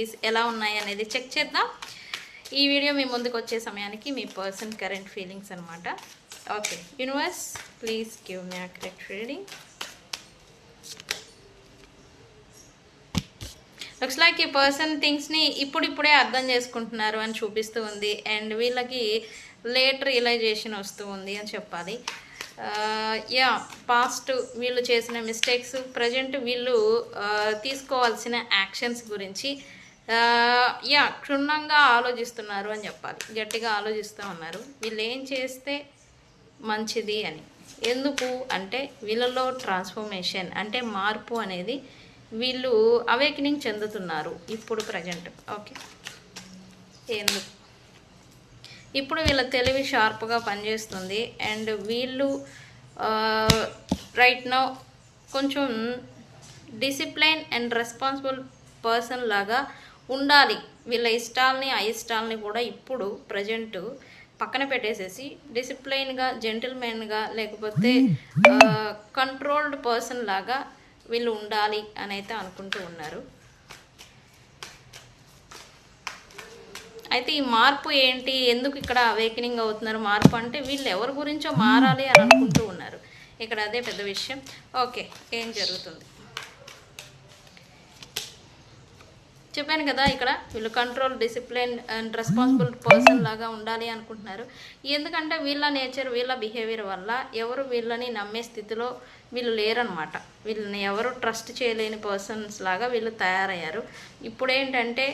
ఎలా ఉన్నాయి అనేది చెక్ చేద్దాం. ఈ వీడియో మీ ముందుకు వచ్చే సమయానికి మీ పర్సన్ కరెంట్ ఫీలింగ్స్ అనమాట. Okay universe, please give me accurate reading. Looks like ఈ పర్సన్ థింగ్స్ని ఇప్పుడిప్పుడే అర్థం చేసుకుంటున్నారు అని చూపిస్తూ ఉంది. అండ్ వీళ్ళకి లేట్ రియలైజేషన్ వస్తూ ఉంది అని చెప్పాలి. పాస్ట్ వీళ్ళు చేసిన మిస్టేక్స్, ప్రజెంట్ వీళ్ళు తీసుకోవాల్సిన యాక్షన్స్ గురించి క్షుణ్ణంగా ఆలోచిస్తున్నారు అని చెప్పాలి. గట్టిగా ఆలోచిస్తూ ఉన్నారు వీళ్ళు ఏం చేస్తే మంచిది అని. ఎందుకు అంటే వీళ్ళలో ట్రాన్స్ఫర్మేషన్ అంటే మార్పు అనేది వీళ్ళు అవేకనింగ్ చెందుతున్నారు ఇప్పుడు ప్రజెంట్. ఓకే, ఎందుకు ఇప్పుడు వీళ్ళ తెలివి షార్ప్గా పనిచేస్తుంది. అండ్ వీళ్ళు రైట్ నౌ కొంచెం డిసిప్లైన్ అండ్ రెస్పాన్సిబుల్ పర్సన్ లాగా ఉండాలి. వీళ్ళ ఇష్టాలని అయిష్టాలని కూడా ఇప్పుడు ప్రజెంట్ పక్కన పెట్టేసేసి డిసిప్లైన్గా, జెంటిల్మెన్గా, లేకపోతే కంట్రోల్డ్ పర్సన్ లాగా వీళ్ళు ఉండాలి అని అయితే అనుకుంటూ ఉన్నారు. అయితే ఈ మార్పు ఏంటి, ఎందుకు ఇక్కడ అవేకనింగ్ అవుతున్నారు? మార్పు అంటే వీళ్ళు ఎవరి గురించో మారాలి అని అనుకుంటూ ఉన్నారు. ఇక్కడ అదే పెద్ద విషయం. ఓకే, ఏం జరుగుతుంది చెప్పాను కదా. ఇక్కడ వీళ్ళు control, discipline and responsible person లాగా ఉండాలి అనుకుంటున్నారు. ఎందుకంటే వీళ్ళ నేచర్, వీళ్ళ బిహేవియర్ వల్ల ఎవరు వీళ్ళని నమ్మే స్థితిలో వీళ్ళు లేరనమాట. వీళ్ళని ఎవరు ట్రస్ట్ చేయలేని పర్సన్స్ లాగా వీళ్ళు తయారయ్యారు. ఇప్పుడు ఏంటంటే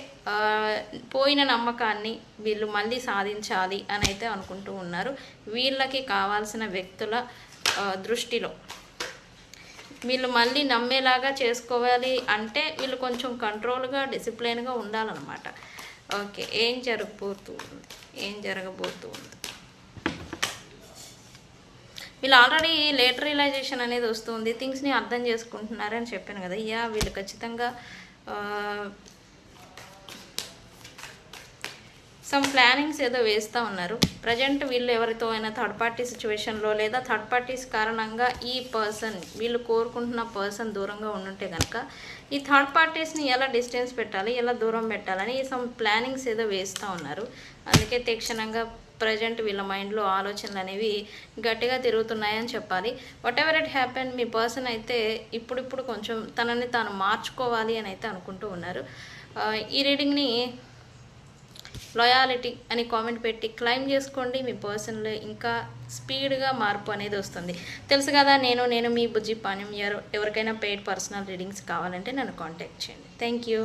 పోయిన నమ్మకాన్ని వీళ్ళు మళ్ళీ సాధించాలి అని అయితే అనుకుంటూ ఉన్నారు. వీళ్ళకి కావాల్సిన వ్యక్తుల దృష్టిలో వీళ్ళు మళ్ళీ నమ్మేలాగా చేసుకోవాలి అంటే వీళ్ళు కొంచెం కంట్రోల్గా, డిసిప్లైన్గా ఉండాలన్నమాట. ఓకే, ఏం జరగబోతుంది వీళ్ళు ఆల్రెడీ లేట్ రియలైజేషన్ అనేది వస్తుంది. థింగ్స్ని అర్థం చేసుకుంటున్నారని చెప్పాను కదా. వీళ్ళు ఖచ్చితంగా సమ్ ప్లానింగ్స్ ఏదో వేస్తూ ఉన్నారు. ప్రజెంట్ వీళ్ళు ఎవరితో అయినా థర్డ్ పార్టీ సిచ్యువేషన్లో లేదా థర్డ్ పార్టీస్ కారణంగా ఈ పర్సన్, వీళ్ళు కోరుకుంటున్న పర్సన్ దూరంగా ఉండుంటే కనుక ఈ థర్డ్ పార్టీస్ని ఎలా డిస్టెన్స్ పెట్టాలి, ఎలా దూరం పెట్టాలని సమ్ ప్లానింగ్స్ ఏదో వేస్తూ ఉన్నారు. అందుకే తీక్షణంగా ప్రజెంట్ వీళ్ళ మైండ్లో ఆలోచనలు అనేవి గట్టిగా తిరుగుతున్నాయని చెప్పాలి. What ever it happen, me person అయితే ఇప్పుడిప్పుడు కొంచెం తనని తాను మార్చుకోవాలి అని అయితే అనుకుంటూ ఉన్నారు. ఈ రీడింగ్ని లాయాలిటీ అని కామెంట్ పెట్టి క్లైమ్ చేసుకోండి. మీ పర్సన్లో ఇంకా స్పీడ్గా మార్పు అనేది వస్తుంది. తెలుసు కదా, నేను మీ బుజ్జి పాణ్యం. ఎవరికైనా పెయిడ్ పర్సనల్ రీడింగ్స్ కావాలంటే నన్ను కాంటాక్ట్ చేయండి. Thank you.